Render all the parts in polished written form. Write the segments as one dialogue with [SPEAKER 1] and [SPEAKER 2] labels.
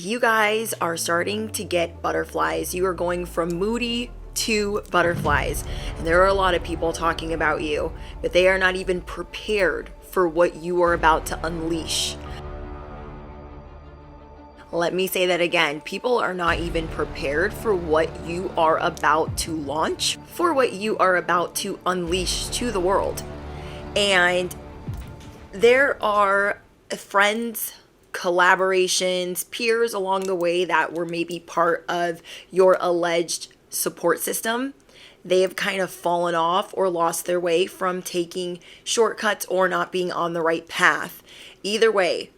[SPEAKER 1] You guys are starting to get butterflies. You are going from moody to butterflies. And there are a lot of people talking about you, but they are not even prepared for what you are about to unleash. Let me say that again. People are not even prepared for what you are about to launch, for what you are about to unleash to the world. And there are friends, collaborations, peers along the way that were maybe part of your alleged support system. They have kind of fallen off or lost their way from taking shortcuts or not being on the right path. Either way,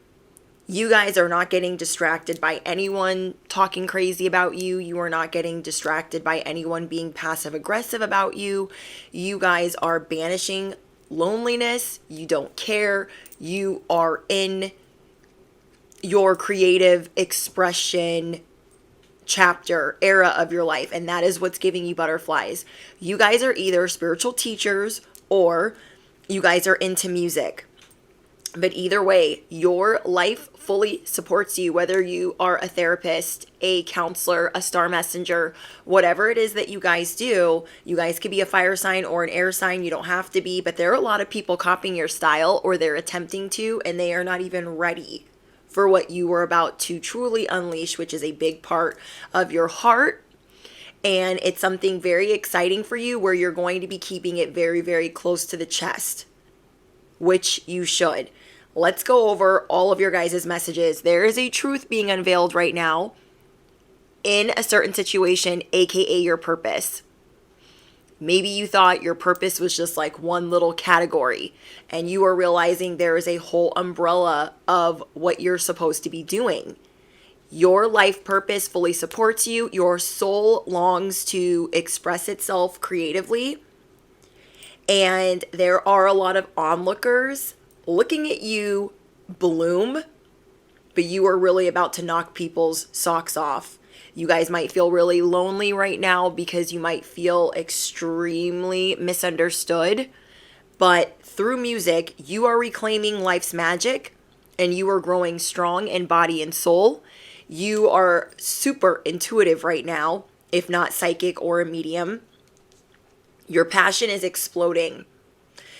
[SPEAKER 1] you guys are not getting distracted by anyone talking crazy about you. You are not getting distracted by anyone being passive aggressive about you. You guys are banishing loneliness. You don't care. You are in your creative expression chapter era of your life, and that is what's giving you butterflies. You guys are either spiritual teachers or you guys are into music. But either way, your life fully supports you, whether you are a therapist, a counselor, a star messenger, whatever it is that you guys do. You guys could be a fire sign or an air sign. You don't have to be, but there are a lot of people copying your style, or they're attempting to, and they are not even ready for what you were about to truly unleash, which is a big part of your heart. And it's something very exciting for you, where you're going to be keeping it very, very close to the chest, which you should. Let's go over all of your guys' messages. There is a truth being unveiled right now in a certain situation, aka your purpose. Maybe you thought your purpose was just like one little category, and you are realizing there is a whole umbrella of what you're supposed to be doing. Your life purpose fully supports you. Your soul longs to express itself creatively. And there are a lot of onlookers looking at you bloom, but you are really about to knock people's socks off. You guys might feel really lonely right now because you might feel extremely misunderstood. But through music, you are reclaiming life's magic, and you are growing strong in body and soul. You are super intuitive right now, if not psychic or a medium. Your passion is exploding.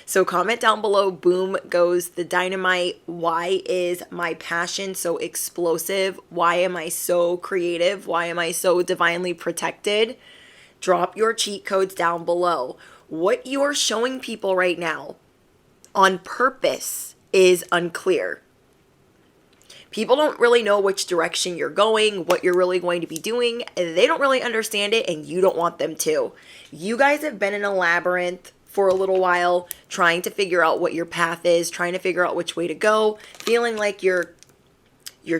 [SPEAKER 1] So comment down below, boom goes the dynamite. Why is my passion so explosive? Why am I so creative? Why am I so divinely protected? Drop your cheat codes down below. What you are showing people right now on purpose is unclear. People don't really know which direction you're going, what you're really going to be doing. They don't really understand it, and you don't want them to. You guys have been in a labyrinth for a little while, trying to figure out what your path is, trying to figure out which way to go, feeling like you're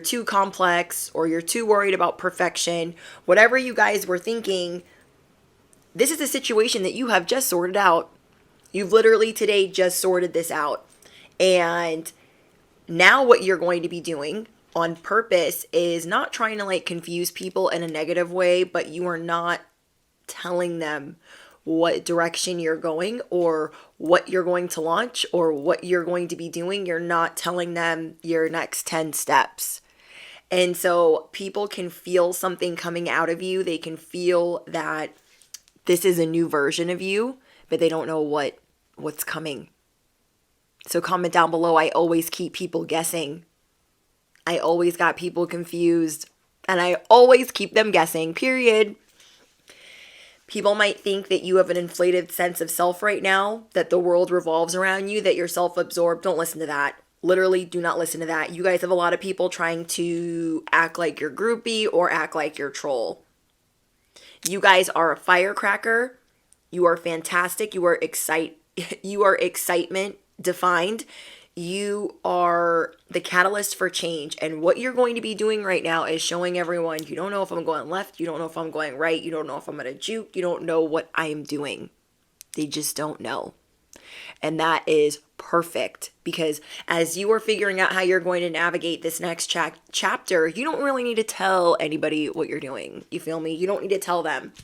[SPEAKER 1] too complex or you're too worried about perfection. Whatever you guys were thinking, this is a situation that you have just sorted out. You've literally today just sorted this out. And now what you're going to be doing on purpose is not trying to like confuse people in a negative way, but you are not telling them what direction you're going or what you're going to launch or what you're going to be doing. You're not telling them your next 10 steps. And so people can feel something coming out of you. They can feel that this is a new version of you, but they don't know what's coming. So comment down below. I always keep people guessing. I always got people confused, and I always keep them guessing, period. People might think that you have an inflated sense of self right now, that the world revolves around you, that you're self-absorbed. Don't listen to that. Literally, do not listen to that. You guys have a lot of people trying to act like you're groupie or act like you're troll. You guys are a firecracker. You are fantastic. You are excitement defined. You are the catalyst for change. And what you're going to be doing right now is showing everyone, you don't know if I'm going left, you don't know if I'm going right, you don't know if I'm going to juke, you don't know what I am doing. They just don't know. And that is perfect, because as you are figuring out how you're going to navigate this next chapter, you don't really need to tell anybody what you're doing. You feel me? You don't need to tell them.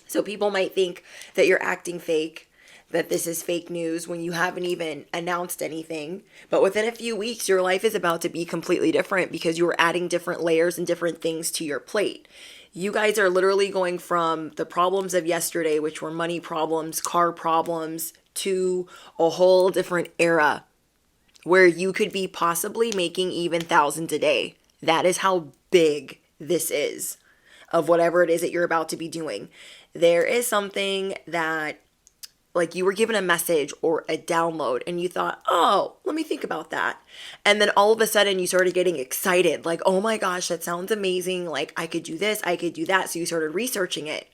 [SPEAKER 1] So people might think that you're acting fake, that this is fake news when you haven't even announced anything. But within a few weeks, your life is about to be completely different because you're adding different layers and different things to your plate. You guys are literally going from the problems of yesterday, which were money problems, car problems, to a whole different era where you could be possibly making even thousands a day. That is how big this is of whatever it is that you're about to be doing. There is something that, like, you were given a message or a download and you thought, oh, let me think about that. And then all of a sudden you started getting excited, like, oh my gosh, that sounds amazing. Like, I could do this, I could do that. So you started researching it.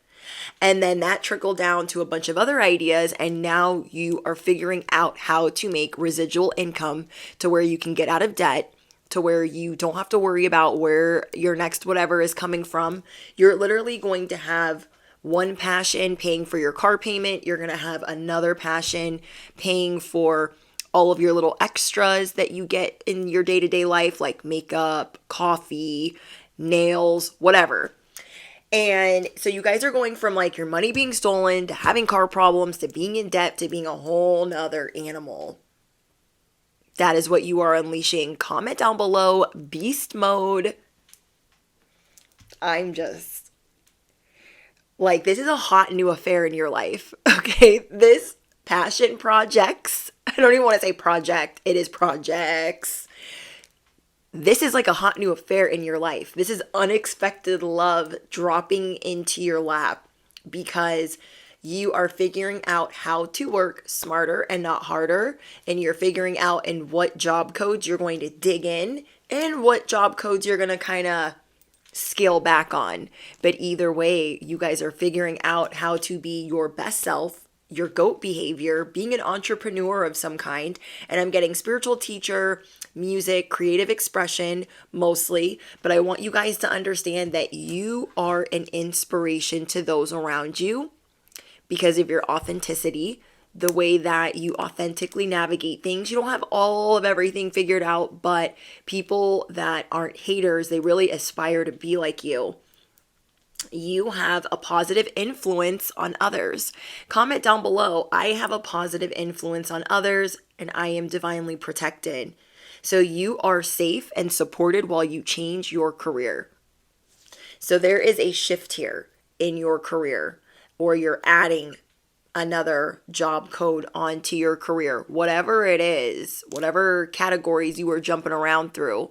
[SPEAKER 1] And then that trickled down to a bunch of other ideas. And now you are figuring out how to make residual income to where you can get out of debt, to where you don't have to worry about where your next whatever is coming from. You're literally going to have one passion paying for your car payment. You're going to have another passion paying for all of your little extras that you get in your day-to-day life, like makeup, coffee, nails, whatever. And so you guys are going from like your money being stolen to having car problems to being in debt to being a whole nother animal. That is what you are unleashing. Comment down below, beast mode. I'm just like, this is a hot new affair in your life. Okay, this passion projects. I don't even want to say project. It is projects. This is like a hot new affair in your life. This is unexpected love dropping into your lap because you are figuring out how to work smarter and not harder. And you're figuring out in what job codes you're going to dig in and what job codes you're going to kind of scale back on. But either way, you guys are figuring out how to be your best self, your GOAT behavior, being an entrepreneur of some kind. And I'm getting spiritual teacher, music, creative expression mostly. But I want you guys to understand that you are an inspiration to those around you because of your authenticity, the way that you authentically navigate things. You don't have all of everything figured out, but people that aren't haters, they really aspire to be like you. You have a positive influence on others. Comment down below, I have a positive influence on others and I am divinely protected. So you are safe and supported while you change your career. So there is a shift here in your career, or you're adding another job code onto your career, whatever it is, whatever categories you were jumping around through.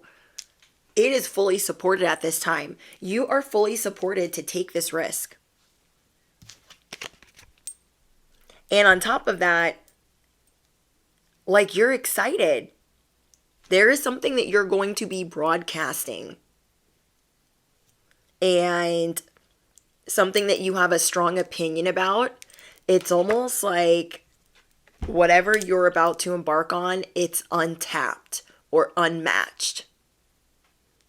[SPEAKER 1] It is fully supported at this time. You are fully supported to take this risk. And on top of that, like, you're excited. There is something that you're going to be broadcasting. And something that you have a strong opinion about. It's almost like whatever you're about to embark on, it's untapped or unmatched.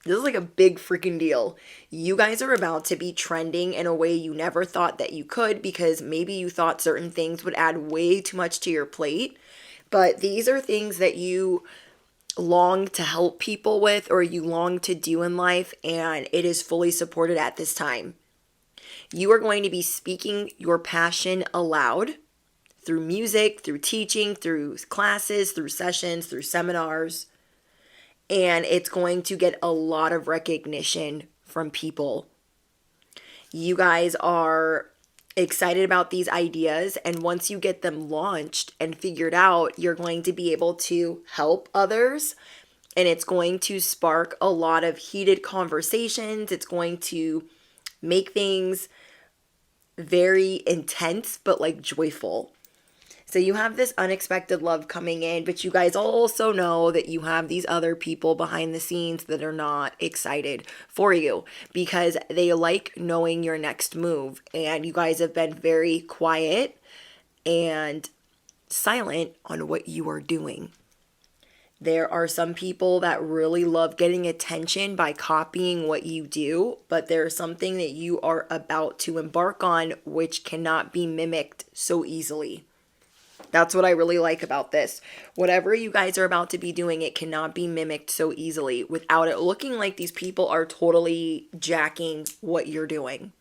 [SPEAKER 1] This is like a big freaking deal. You guys are about to be trending in a way you never thought that you could, because maybe you thought certain things would add way too much to your plate. But these are things that you long to help people with, or you long to do in life, and it is fully supported at this time. You are going to be speaking your passion aloud through music, through teaching, through classes, through sessions, through seminars. And it's going to get a lot of recognition from people. You guys are excited about these ideas, and once you get them launched and figured out, you're going to be able to help others, and it's going to spark a lot of heated conversations. It's going to make things very intense, but like joyful. So you have this unexpected love coming in, but you guys also know that you have these other people behind the scenes that are not excited for you because they like knowing your next move. And you guys have been very quiet and silent on what you are doing. There are some people that really love getting attention by copying what you do, but there's something that you are about to embark on which cannot be mimicked so easily. That's what I really like about this. Whatever you guys are about to be doing, it cannot be mimicked so easily without it looking like these people are totally jacking what you're doing.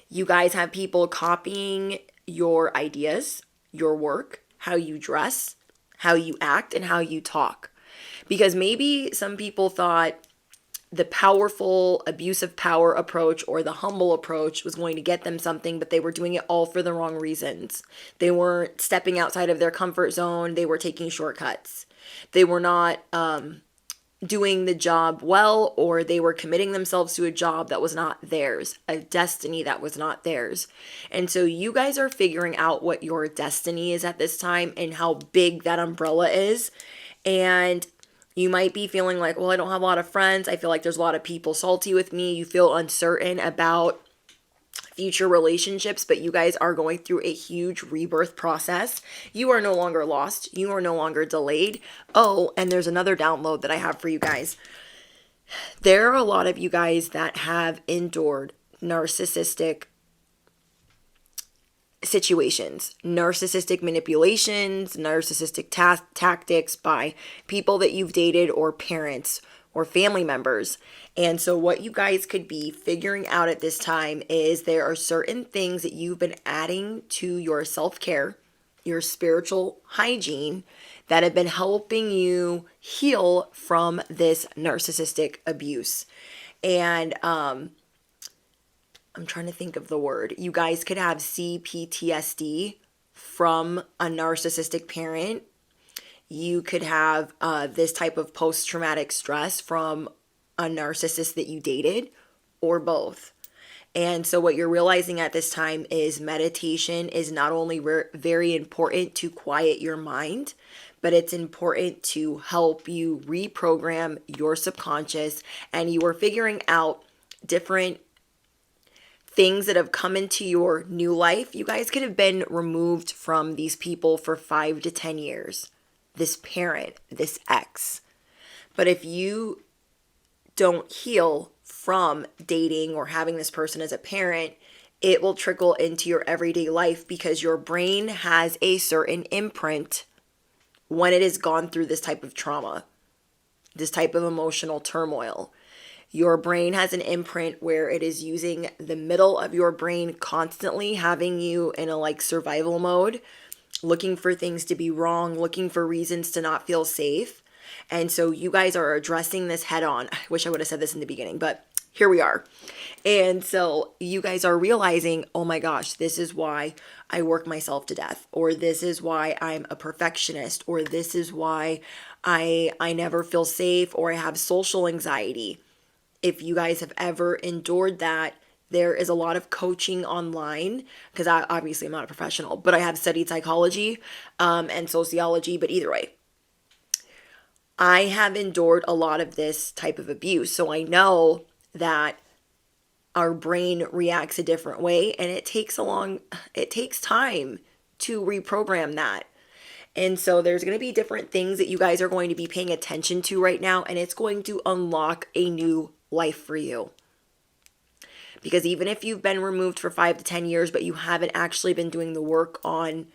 [SPEAKER 1] You guys have people copying your ideas, your work, how you dress, how you act, and how you talk. Because maybe some people thought the powerful, abusive power approach or the humble approach was going to get them something, but they were doing it all for the wrong reasons. They weren't stepping outside of their comfort zone. They were taking shortcuts. They were not doing the job well, or they were committing themselves to a job that was not theirs, a destiny that was not theirs. And so you guys are figuring out what your destiny is at this time and how big that umbrella is. And you might be feeling like, well, I don't have a lot of friends. I feel like there's a lot of people salty with me. You feel uncertain about future relationships, but you guys are going through a huge rebirth process. You are no longer lost. You are no longer delayed. Oh, and there's another download that I have for you guys. There are a lot of you guys that have endured narcissistic situations, narcissistic manipulations, narcissistic tactics by people that you've dated or parents or family members. And so what you guys could be figuring out at this time is there are certain things that you've been adding to your self-care, your spiritual hygiene, that have been helping you heal from this narcissistic abuse. And I'm trying to think of the word. You guys could have CPTSD from a narcissistic parent. You could have this type of post-traumatic stress from a narcissist that you dated, or both. And so what you're realizing at this time is meditation is not only very important to quiet your mind, but it's important to help you reprogram your subconscious. And you are figuring out different things that have come into your new life. You guys could have been removed from these people for 5 to 10 years. This parent, this ex. But if you don't heal from dating or having this person as a parent, it will trickle into your everyday life because your brain has a certain imprint when it has gone through this type of trauma, this type of emotional turmoil. Your brain has an imprint where it is using the middle of your brain constantly, having you in a survival mode, looking for things to be wrong, looking for reasons to not feel safe. And so you guys are addressing this head on. I wish I would have said this in the beginning, but here we are. And so you guys are realizing, oh my gosh, this is why I work myself to death, or this is why I'm a perfectionist, or this is why I never feel safe, or I have social anxiety. If you guys have ever endured that, there is a lot of coaching online, because obviously I'm not a professional, but I have studied psychology and sociology. But either way, I have endured a lot of this type of abuse. So I know that our brain reacts a different way, and it takes time to reprogram that. And so there's going to be different things that you guys are going to be paying attention to right now, and it's going to unlock a new life for you. Because even if you've been removed for 5 to 10 years, but you haven't actually been doing the work on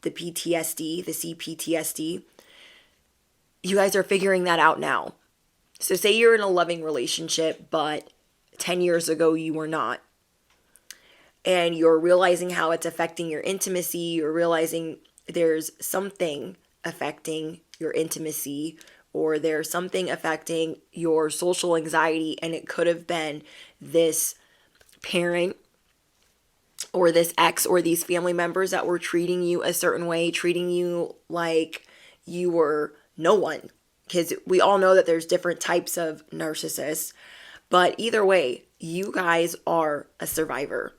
[SPEAKER 1] the PTSD, the CPTSD, you guys are figuring that out now. So say you're in a loving relationship, but 10 years ago you were not. And you're realizing how it's affecting your intimacy. You're realizing there's something affecting your intimacy, or there's something affecting your social anxiety. And it could have been this parent or this ex or these family members that were treating you a certain way, treating you like you were no one. Because we all know that there's different types of narcissists. But either way, you guys are a survivor.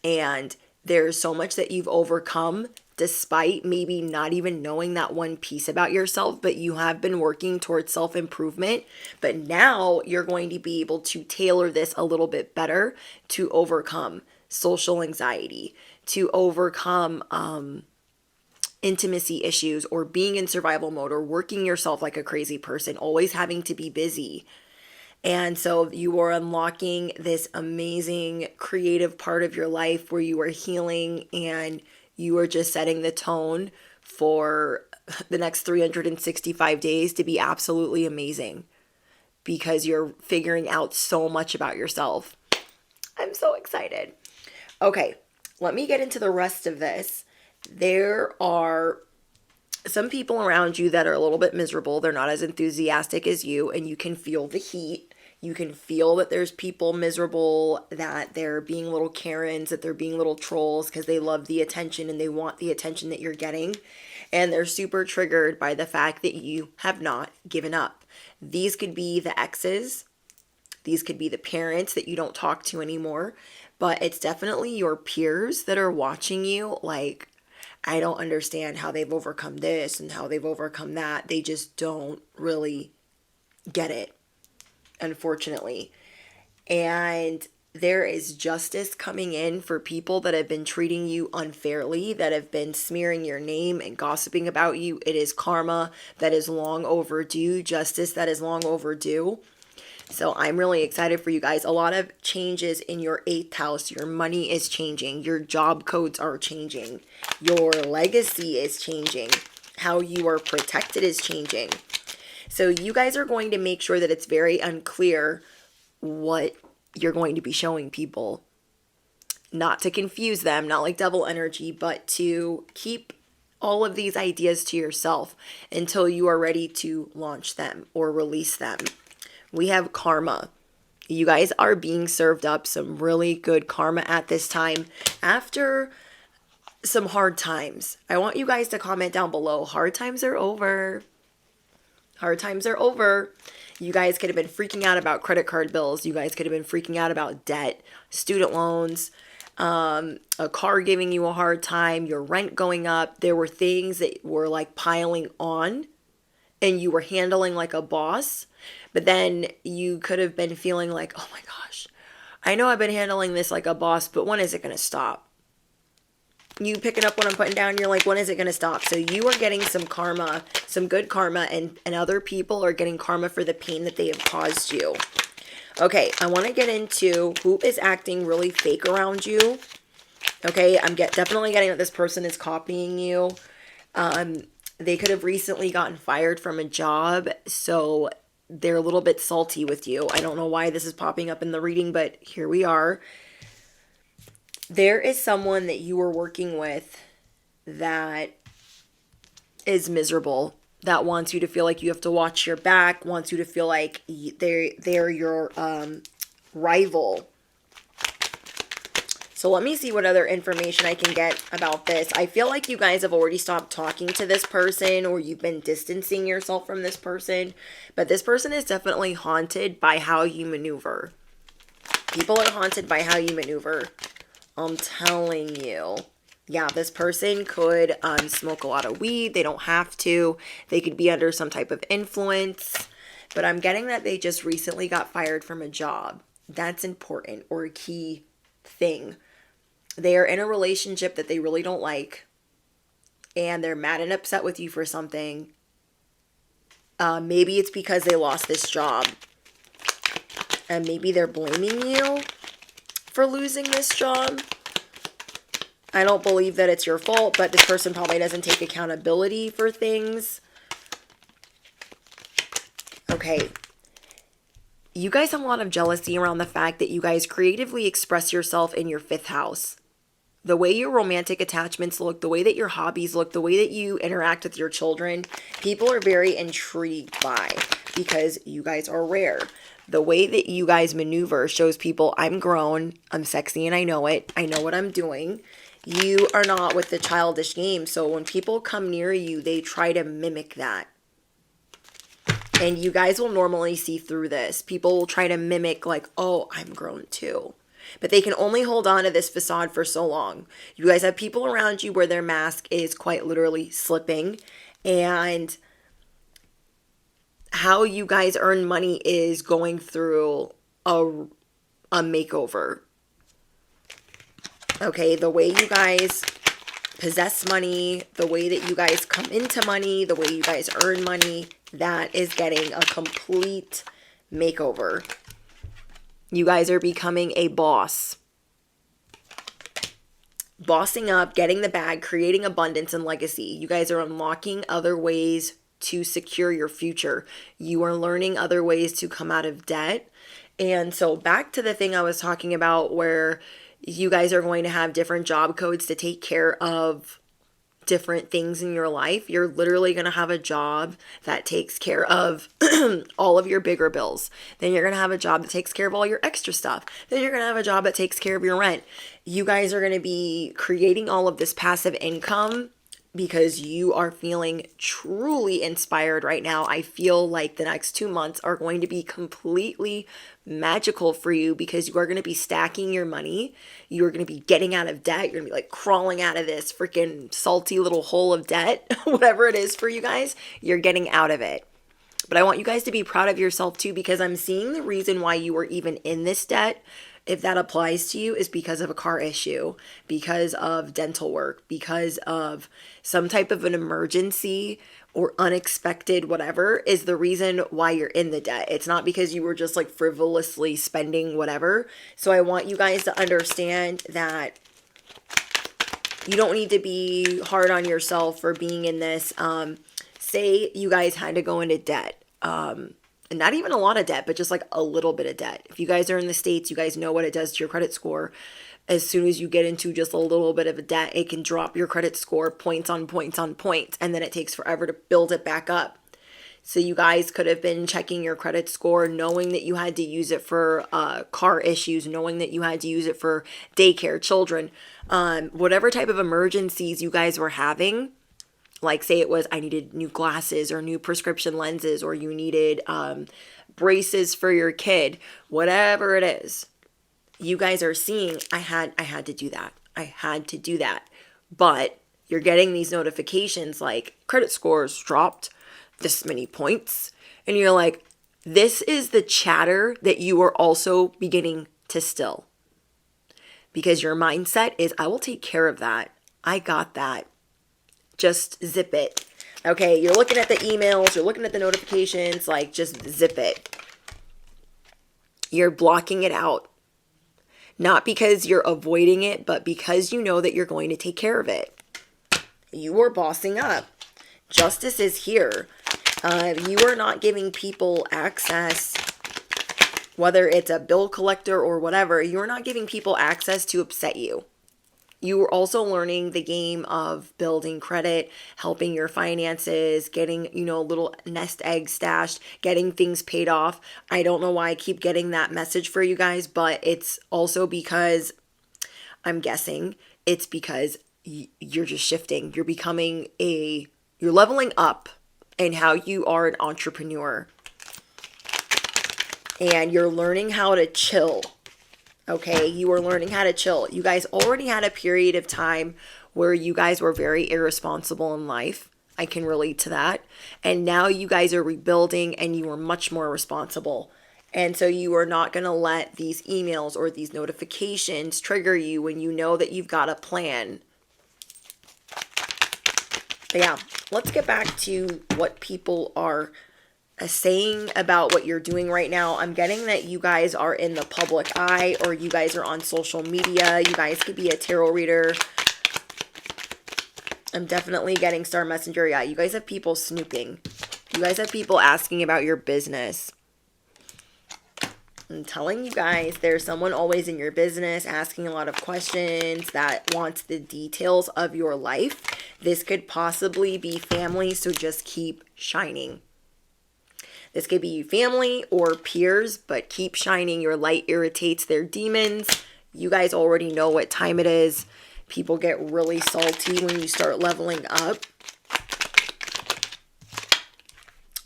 [SPEAKER 1] And there's so much that you've overcome despite maybe not even knowing that one piece about yourself, but you have been working towards self-improvement. But now you're going to be able to tailor this a little bit better to overcome social anxiety, to overcome intimacy issues, or being in survival mode, or working yourself like a crazy person, always having to be busy. And so you are unlocking this amazing creative part of your life where you are healing, and you are just setting the tone for the next 365 days to be absolutely amazing, because you're figuring out so much about yourself. I'm so excited. Okay, let me get into the rest of this. there are some people around you that are a little bit miserable. They're not as enthusiastic as you, and you can feel the heat. You can feel that there's people miserable, that they're being little Karens, that they're being little trolls because they love the attention and they want the attention that you're getting. And they're super triggered by the fact that you have not given up. These could be the exes. These could be the parents that you don't talk to anymore. But it's definitely your peers that are watching you like, I don't understand how they've overcome this and how they've overcome that. They just don't really get it, unfortunately. And there is justice coming in for people that have been treating you unfairly, that have been smearing your name and gossiping about you. It is karma that is long overdue, justice that is long overdue. So I'm really excited for you guys. A lot of changes in your 8th house. Your money is changing. Your job codes are changing. Your legacy is changing. How you are protected is changing. So you guys are going to make sure that it's very unclear what you're going to be showing people. Not to confuse them, not like devil energy, but to keep all of these ideas to yourself until you are ready to launch them or release them. We have karma. You guys are being served up some really good karma at this time after some hard times. I want you guys to comment down below. Hard times are over. Hard times are over. You guys could have been freaking out about credit card bills. You guys could have been freaking out about debt, student loans, a car giving you a hard time, your rent going up. There were things that were like piling on and you were handling like a boss. But then you could have been feeling like, oh my gosh, I know I've been handling this like a boss, but when is it going to stop? You picking up what I'm putting down, you're like, when is it going to stop? So you are getting some karma, some good karma, and other people are getting karma for the pain that they have caused you. Okay, I want to get into who is acting really fake around you. Okay, I'm definitely getting that this person is copying you. They could have recently gotten fired from a job, so they're a little bit salty with you. I don't know why this is popping up in the reading, but here we are. There is someone that you are working with that is miserable, that wants you to feel like you have to watch your back, wants you to feel like they're your rival. So let me see what other information I can get about this. I feel like you guys have already stopped talking to this person, or you've been distancing yourself from this person. But this person is definitely haunted by how you maneuver. People are haunted by how you maneuver. I'm telling you. Yeah, this person could smoke a lot of weed. They don't have to. They could be under some type of influence. But I'm getting that they just recently got fired from a job. That's important, or a key thing. They are in a relationship that they really don't like, and they're mad and upset with you for something. Maybe it's because they lost this job, and maybe they're blaming you for losing this job. I don't believe that it's your fault, but this person probably doesn't take accountability for things. Okay. You guys have a lot of jealousy around the fact that you guys creatively express yourself in your 5th house. The way your romantic attachments look, the way that your hobbies look, the way that you interact with your children, people are very intrigued by, because you guys are rare. The way that you guys maneuver shows people, I'm grown, I'm sexy, and I know it. I know what I'm doing. You are not with the childish game. So when people come near you, they try to mimic that. And you guys will normally see through this. People will try to mimic like, oh, I'm grown too. But they can only hold on to this facade for so long. You guys have people around you where their mask is quite literally slipping. And how you guys earn money is going through a makeover. Okay, the way you guys possess money, the way that you guys come into money, the way you guys earn money, that is getting a complete makeover. You guys are becoming a boss. Bossing up, getting the bag, creating abundance and legacy. You guys are unlocking other ways to secure your future. You are learning other ways to come out of debt. And so back to the thing I was talking about where you guys are going to have different job codes to take care of different things in your life. You're literally going to have a job that takes care of all of your bigger bills. Then you're going to have a job that takes care of all your extra stuff. Then you're going to have a job that takes care of your rent. You guys are going to be creating all of this passive income because you are feeling truly inspired right now. I feel like the next 2 months are going to be completely magical for you because you are going to be stacking your money. You are going to be getting out of debt. You're going to be like crawling out of this freaking salty little hole of debt, whatever it is for you guys, you're getting out of it. But I want you guys to be proud of yourself too, because I'm seeing the reason why you were even in this debt, if that applies to you, is because of a car issue, because of dental work, because of some type of an emergency or unexpected whatever is the reason why you're in the debt. It's not because you were just like frivolously spending whatever. So I want you guys to understand that you don't need to be hard on yourself for being in this. Say you guys had to go into debt. And not even a lot of debt, but just like a little bit of debt. If you guys are in the States, you guys know what it does to your credit score. As soon as you get into just a little bit of a debt, it can drop your credit score points on points on points, and then it takes forever to build it back up. So you guys could have been checking your credit score, knowing that you had to use it for car issues, knowing that you had to use it for daycare, children, whatever type of emergencies you guys were having. Like say it was, I needed new glasses or new prescription lenses, or you needed braces for your kid, whatever it is. You guys are seeing, I had to do that. I had to do that. But you're getting these notifications like credit scores dropped this many points. And you're like, this is the chatter that you are also beginning to still. Because your mindset is, I will take care of that. I got that. Just zip it. Okay, you're looking at the emails, you're looking at the notifications, like just zip it. You're blocking it out. Not because you're avoiding it, but because you know that you're going to take care of it. You are bossing up. Justice is here. You are not giving people access, whether it's a bill collector or whatever, you're not giving people access to upset you. You are also learning the game of building credit, helping your finances, getting, a little nest egg stashed, getting things paid off. I don't know why I keep getting that message for you guys, but it's also because, I'm guessing, it's because you're just shifting. You're leveling up in how you are an entrepreneur. And you're learning how to chill. Okay, you are learning how to chill. You guys already had a period of time where you guys were very irresponsible in life. I can relate to that. And now you guys are rebuilding and you are much more responsible. And so you are not going to let these emails or these notifications trigger you when you know that you've got a plan. But yeah, let's get back to what people are saying about what you're doing right now. I'm getting that you guys are in the public eye, or you guys are on social media. You guys could be a tarot reader. I'm definitely getting Star Messenger. Yeah, you guys have people snooping. You guys have people asking about your business. I'm telling you guys, there's someone always in your business asking a lot of questions that wants the details of your life. This could possibly be family, so just keep shining. This could be family or peers, but keep shining. Your light irritates their demons. You guys already know what time it is. People get really salty when you start leveling up.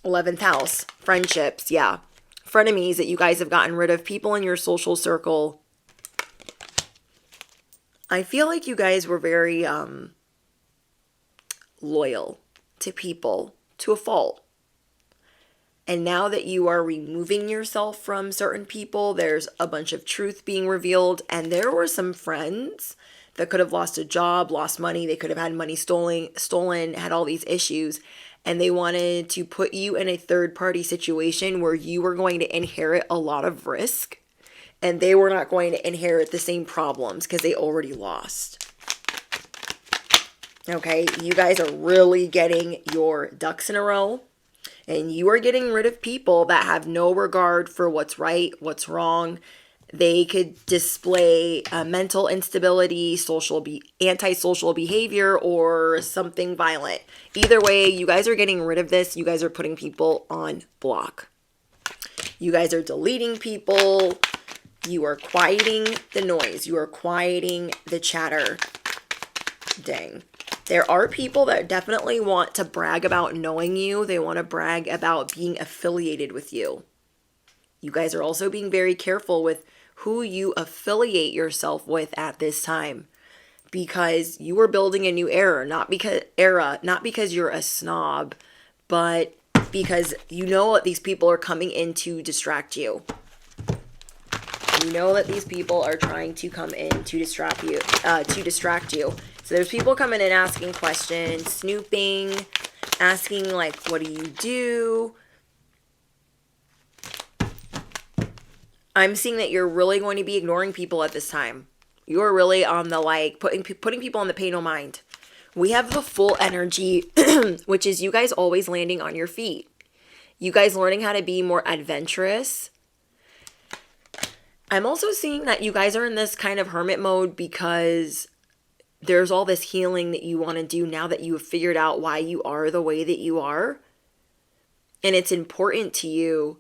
[SPEAKER 1] 11th house, friendships, yeah. Frenemies that you guys have gotten rid of, people in your social circle. I feel like you guys were very loyal to people to a fault. And now that you are removing yourself from certain people, there's a bunch of truth being revealed. And there were some friends that could have lost a job, lost money. They could have had money stolen, had all these issues. And they wanted to put you in a third-party situation where you were going to inherit a lot of risk. And they were not going to inherit the same problems because they already lost. Okay, you guys are really getting your ducks in a row. And you are getting rid of people that have no regard for what's right, what's wrong. They could display mental instability, antisocial behavior, or something violent. Either way, you guys are getting rid of this. You guys are putting people on block. You guys are deleting people. You are quieting the noise. You are quieting the chatter. Dang. There are people that definitely want to brag about knowing you. They want to brag about being affiliated with you. You guys are also being very careful with who you affiliate yourself with at this time, because you are building a new era, not because you're a snob, but because you know that these people are coming in to distract you. You know that these people are trying to come in to distract you. So there's people coming in asking questions, snooping, asking like, what do you do? I'm seeing that you're really going to be ignoring people at this time. You're really on the like putting people on the pay no mind. We have the full energy, which is you guys always landing on your feet. You guys learning how to be more adventurous. I'm also seeing that you guys are in this kind of hermit mode because there's all this healing that you want to do now that you have figured out why you are the way that you are. And it's important to you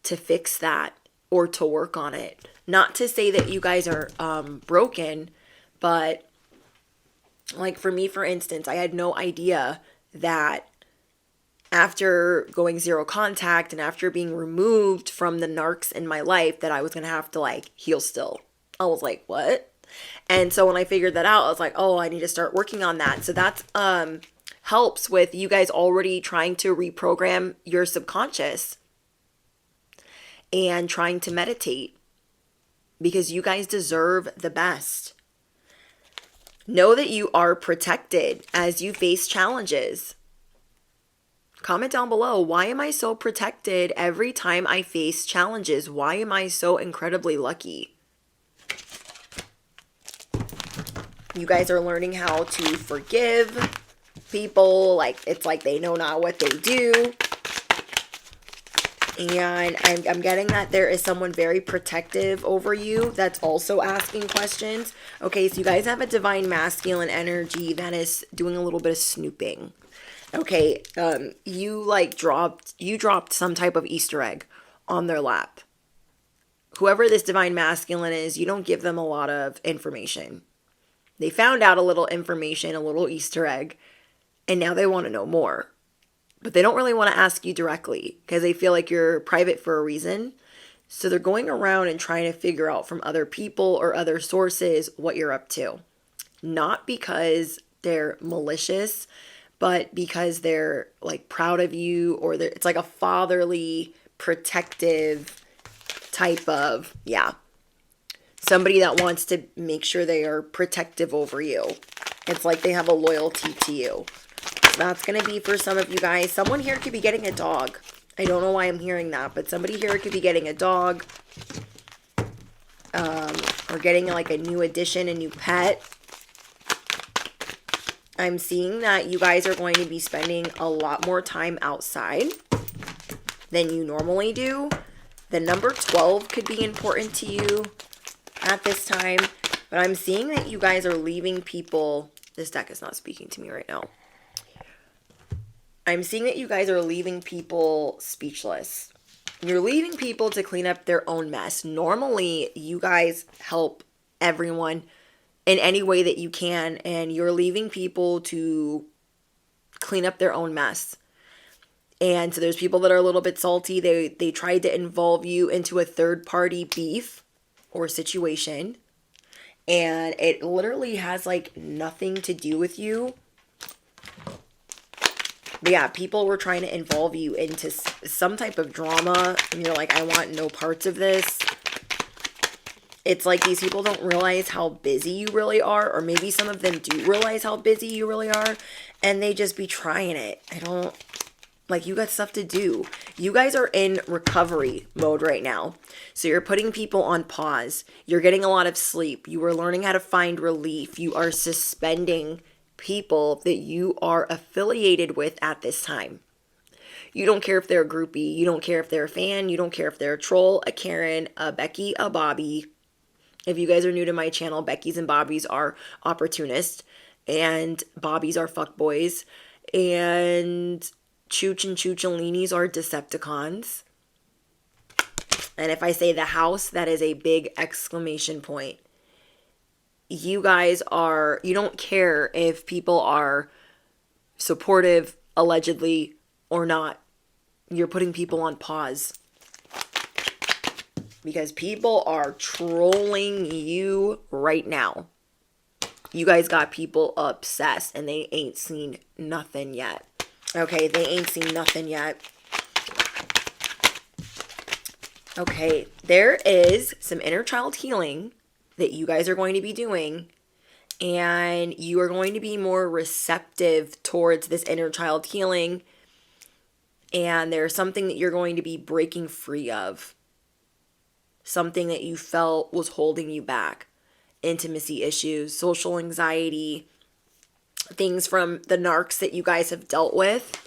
[SPEAKER 1] to fix that or to work on it. Not to say that you guys are broken, but like for me, for instance, I had no idea that after going zero contact and after being removed from the narcs in my life that I was going to have to like heal still. I was like, what? And so when I figured that out, I was like, oh, I need to start working on that. So that's helps with you guys already trying to reprogram your subconscious and trying to meditate, because you guys deserve the best. Know that you are protected as you face challenges. Comment down below, why am I so protected every time I face challenges? Why am I so incredibly lucky? You guys are learning how to forgive people. Like, it's like they know not what they do. And I'm getting that there is someone very protective over you that's also asking questions. Okay, so you guys have a divine masculine energy that is doing a little bit of snooping. Okay, you dropped some type of Easter egg on their lap. Whoever this divine masculine is, you don't give them a lot of information. They found out a little information, a little Easter egg, and now they want to know more. But they don't really want to ask you directly because they feel like you're private for a reason. So they're going around and trying to figure out from other people or other sources what you're up to. Not because they're malicious, but because they're like proud of you, or it's like a fatherly, protective type of, somebody that wants to make sure they are protective over you. It's like they have a loyalty to you. That's going to be for some of you guys. Someone here could be getting a dog. I don't know why I'm hearing that, but somebody here could be getting a dog. Or getting like a new addition, a new pet. I'm seeing that you guys are going to be spending a lot more time outside than you normally do. The number 12 could be important to you at this time. But I'm seeing that you guys are leaving people. This deck is not speaking to me right now. I'm seeing that you guys are leaving people speechless. You're leaving people to clean up their own mess. Normally, you guys help everyone in any way that you can, and you're leaving people to clean up their own mess. And so there's people that are a little bit salty. They tried to involve you into a third-party beef or situation, and it literally has like nothing to do with you. But yeah, people were trying to involve you into some type of drama, and you're like, I want no parts of this. It's like these people don't realize how busy you really are, or maybe some of them do realize how busy you really are, and they just be trying it. You got stuff to do. You guys are in recovery mode right now. So you're putting people on pause. You're getting a lot of sleep. You are learning how to find relief. You are suspending people that you are affiliated with at this time. You don't care if they're a groupie. You don't care if they're a fan. You don't care if they're a troll, a Karen, a Becky, a Bobby. If you guys are new to my channel, Becky's and Bobbies are opportunists, and Bobbies are fuckboys, and Chooch and Choocholinis are Decepticons. And if I say the house, that is a big exclamation point. You guys are, you don't care if people are supportive, allegedly, or not. You're putting people on pause. Because people are trolling you right now. You guys got people obsessed and they ain't seen nothing yet. Okay, they ain't seen nothing yet. Okay, there is some inner child healing that you guys are going to be doing, and you are going to be more receptive towards this inner child healing, and there's something that you're going to be breaking free of. Something that you felt was holding you back. Intimacy issues, social anxiety, things from the narcs that you guys have dealt with.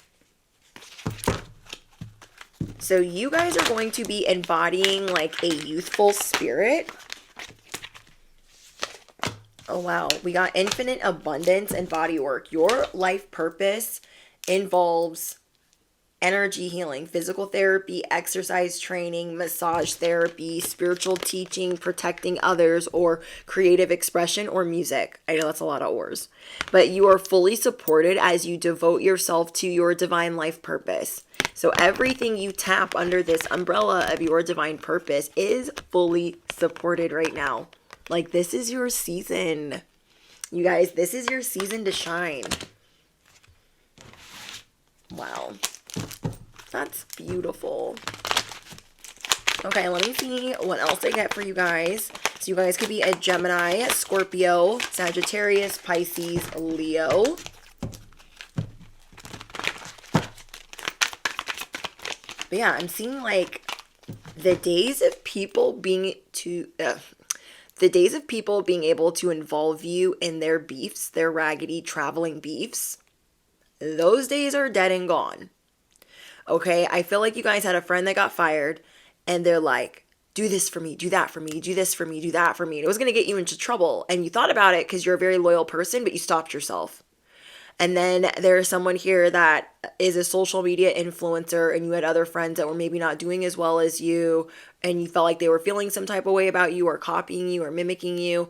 [SPEAKER 1] So you guys are going to be embodying like a youthful spirit. Oh, wow. We got infinite abundance and body work. Your life purpose involves energy healing, physical therapy, exercise training, massage therapy, spiritual teaching, protecting others, or creative expression, or music. I know that's a lot of words. But you are fully supported as you devote yourself to your divine life purpose. So everything you tap under this umbrella of your divine purpose is fully supported right now. Like, this is your season. You guys, this is your season to shine. Wow. That's beautiful. Okay, let me see what else I get for you guys. So you guys could be a Gemini, Scorpio, Sagittarius, Pisces, Leo. But yeah, I'm seeing like the days of people being able to involve you in their beefs, their raggedy traveling beefs. Those days are dead and gone. Okay, I feel like you guys had a friend that got fired and they're like, do this for me, do that for me, do this for me, do that for me. And it was going to get you into trouble. And you thought about it because you're a very loyal person, but you stopped yourself. And then there's someone here that is a social media influencer and you had other friends that were maybe not doing as well as you and you felt like they were feeling some type of way about you or copying you or mimicking you.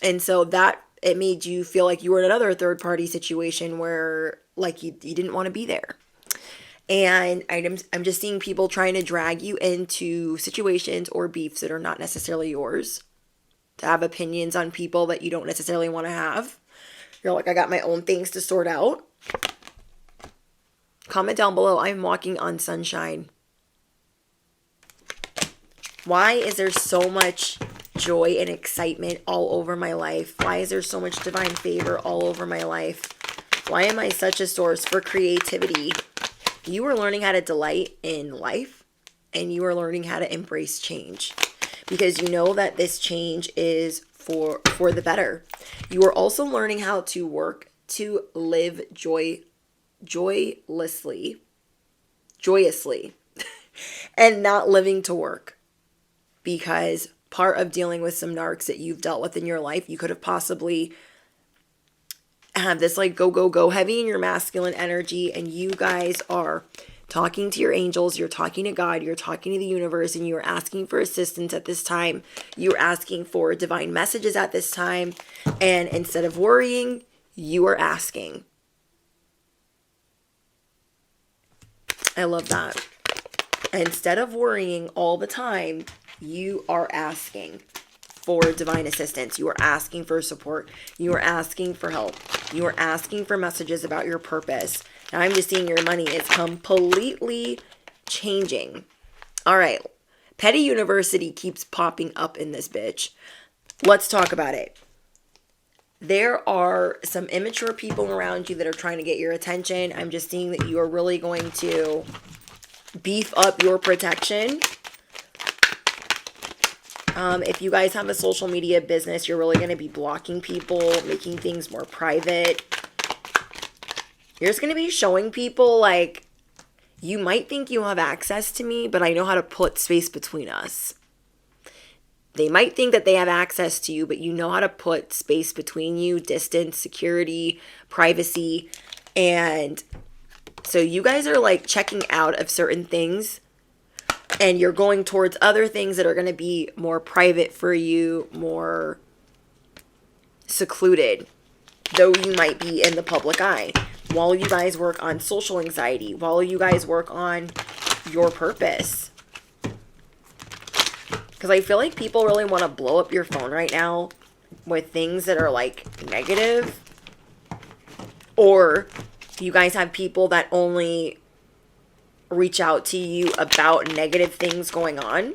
[SPEAKER 1] And so that it made you feel like you were in another third party situation where like you didn't want to be there. And I'm just seeing people trying to drag you into situations or beefs that are not necessarily yours, to have opinions on people that you don't necessarily want to have. You're like, I got my own things to sort out. Comment down below. I'm walking on sunshine. Why is there so much joy and excitement all over my life? Why is there so much divine favor all over my life? Why am I such a source for creativity? You are learning how to delight in life, and you are learning how to embrace change, because you know that this change is for the better. You are also learning how to work to live joyously, and not living to work. Because part of dealing with some narcs that you've dealt with in your life, you could have possibly have this like go heavy in your masculine energy, and you guys are talking to your angels, you're talking to God, you're talking to the universe, and you're asking for assistance at this time. You're asking for divine messages at this time, and instead of worrying, you are asking. I love that. Instead of worrying all the time, you are asking for divine assistance. You are asking for support. You are asking for help. You are asking for messages about your purpose. Now I'm just seeing your money is completely changing. All right. Petty University keeps popping up in this bitch. Let's talk about it. There are some immature people around you that are trying to get your attention. I'm just seeing that you are really going to beef up your protection. If you guys have a social media business, you're really going to be blocking people, making things more private. You're just going to be showing people like You might think you have access to me, but I know how to put space between us. They might think that they have access to you, but you know how to put space between you, distance, security, privacy. And so you guys are like checking out of certain things, and you're going towards other things that are going to be more private for you, more secluded, though you might be in the public eye, while you guys work on social anxiety, while you guys work on your purpose. Because I feel like people really want to blow up your phone right now with things that are like negative. Or you guys have people that only reach out to you about negative things going on.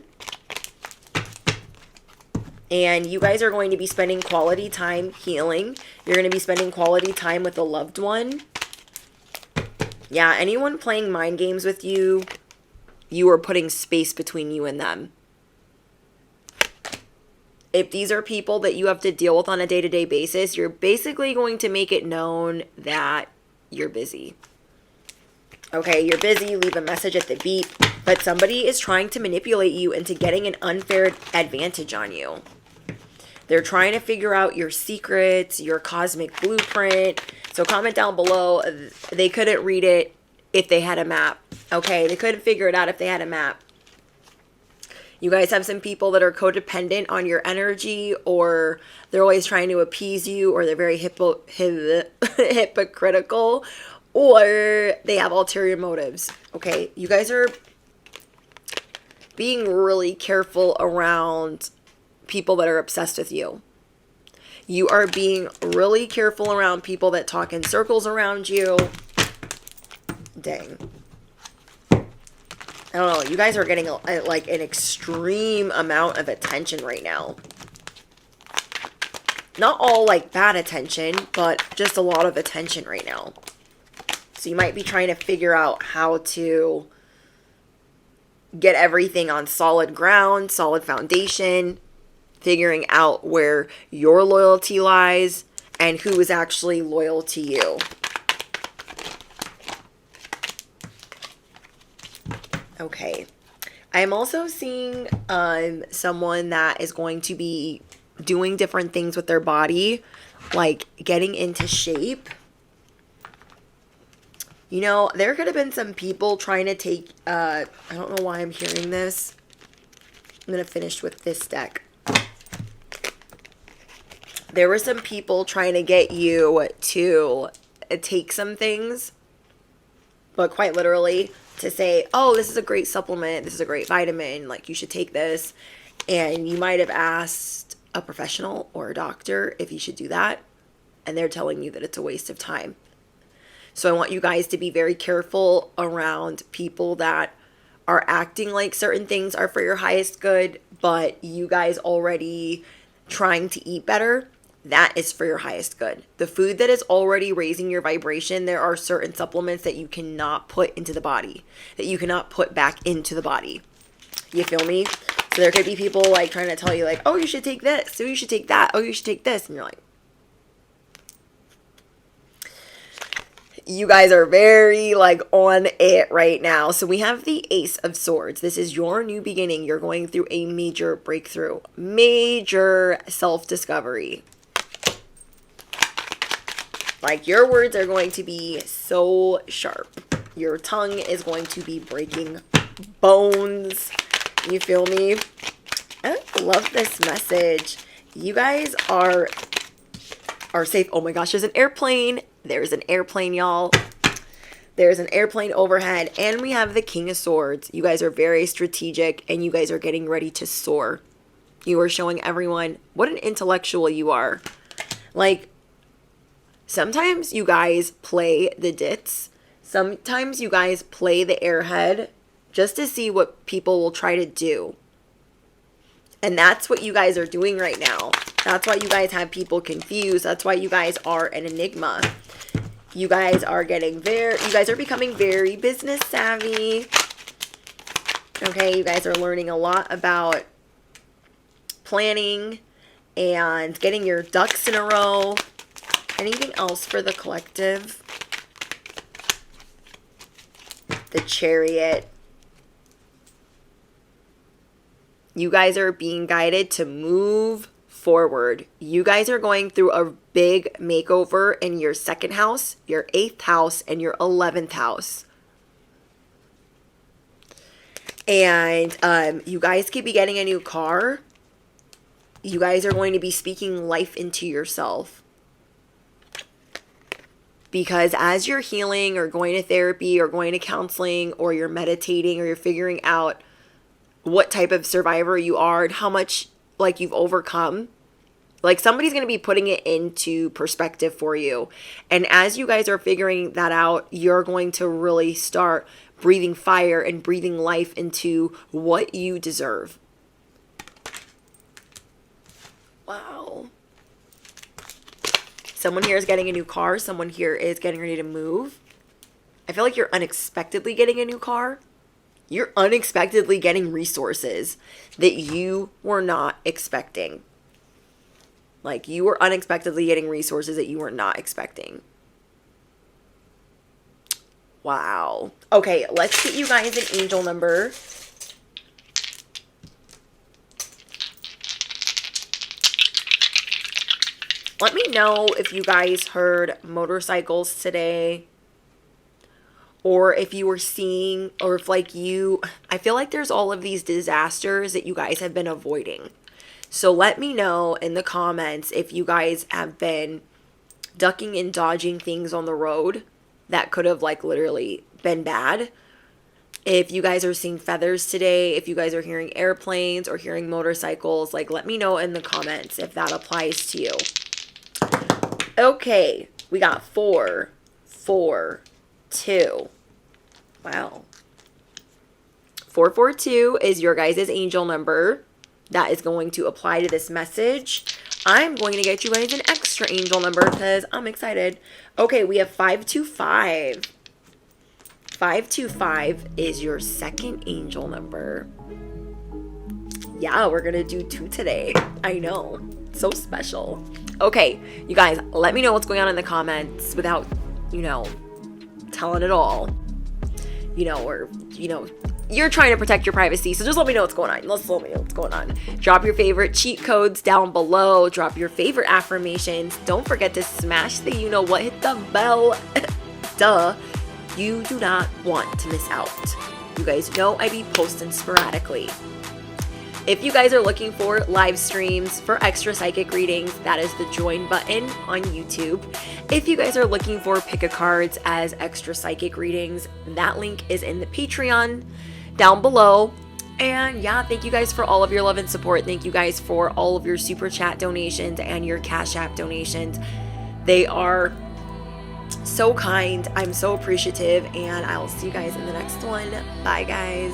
[SPEAKER 1] And you guys are going to be spending quality time healing. You're going to be spending quality time with a loved one. Yeah, anyone playing mind games with you, you are putting space between you and them. If these are people that you have to deal with on a day-to-day basis, you're basically going to make it known that you're busy. Okay, you're busy, leave a message at the beep, but somebody is trying to manipulate you into getting an unfair advantage on you. They're trying to figure out your secrets, your cosmic blueprint. So comment down below. They couldn't read it if they had a map. Okay, they couldn't figure it out if they had a map. You guys have some people that are codependent on your energy, or they're always trying to appease you, or they're very hypocritical, or they have ulterior motives. Okay, you guys are being really careful around people that are obsessed with you. You are being really careful around people that talk in circles around you. Dang. I don't know. You guys are getting like an extreme amount of attention right now. Not all like bad attention, but just a lot of attention right now. So you might be trying to figure out how to get everything on solid ground, solid foundation, figuring out where your loyalty lies and who is actually loyal to you. Okay. I am also seeing someone that is going to be doing different things with their body, like getting into shape. You know, there could have been some people trying to take, I don't know why I'm hearing this. I'm going to finish with this deck. There were some people trying to get you to take some things, but quite literally to say, oh, this is a great supplement, this is a great vitamin, like you should take this. And you might have asked a professional or a doctor if you should do that, and they're telling you that it's a waste of time. So I want you guys to be very careful around people that are acting like certain things are for your highest good, but you guys already trying to eat better. That is for your highest good. The food that is already raising your vibration, there are certain supplements that you cannot put into the body, that you cannot put back into the body. You feel me? So there could be people like trying to tell you like, oh, you should take this. Oh, you should take that. Oh, you should take this. And you're like, you guys are very like on it right now. So we have the Ace of Swords. This is your new beginning. You're going through a major breakthrough, major self-discovery. Like your words are going to be so sharp. Your tongue is going to be breaking bones. You feel me? I love this message. You guys are safe. Oh my gosh, there's an airplane. There's an airplane, y'all. There's an airplane overhead. And we have the King of Swords. You guys are very strategic and you guys are getting ready to soar. You are showing everyone what an intellectual you are. Like, sometimes you guys play the dits. Sometimes you guys play the airhead just to see what people will try to do. And that's what you guys are doing right now. That's why you guys have people confused. That's why you guys are an enigma. You guys are becoming very business savvy. Okay, you guys are learning a lot about planning and getting your ducks in a row. Anything else for the collective? the Chariot. You guys are being guided to move forward. You guys are going through a big makeover in your 2nd house, your 8th house, and your 11th house. And you guys could be getting a new car. You guys are going to be speaking life into yourself. Because as you're healing or going to therapy or going to counseling or you're meditating or you're figuring out what type of survivor you are and how much like you've overcome, like somebody's going to be putting it into perspective for you. And as you guys are figuring that out, you're going to really start breathing fire and breathing life into what you deserve. Wow. Someone here is getting a new car. Someone here is getting ready to move. I feel like you're unexpectedly getting a new car. You're unexpectedly getting resources that you were not expecting. Like you were unexpectedly getting resources that you were not expecting. Wow. Okay, let's get you guys an angel number. Let me know if you guys heard motorcycles today, or if you were seeing, or if like you, I feel like there's all of these disasters that you guys have been avoiding. So let me know in the comments if you guys have been ducking and dodging things on the road that could have like literally been bad. If you guys are seeing feathers today, if you guys are hearing airplanes or hearing motorcycles, like let me know in the comments if that applies to you. Okay, we got 4, 4, 2. Wow. 442 is your guys' angel number that is going to apply to this message. I'm going to get you guys an extra angel number because I'm excited. Okay, we have 525. 525 is your 2nd angel number. Yeah, we're going to do 2 today. I know. So special. Okay, you guys, let me know what's going on in the comments without, telling it all. Or, you're trying to protect your privacy, so just let me know what's going on. Let me know what's going on. Drop your favorite cheat codes down below. Drop your favorite affirmations. Don't forget to smash the you-know-what. Hit the bell. Duh. You do not want to miss out. You guys know I be posting sporadically. If you guys are looking for live streams for extra psychic readings, that is the join button on YouTube. If you guys are looking for pick a cards as extra psychic readings, that link is in the Patreon down below. And yeah, thank you guys for all of your love and support. Thank you guys for all of your super chat donations and your Cash App donations. They are so kind. I'm so appreciative, and I'll see you guys in the next one. Bye, guys.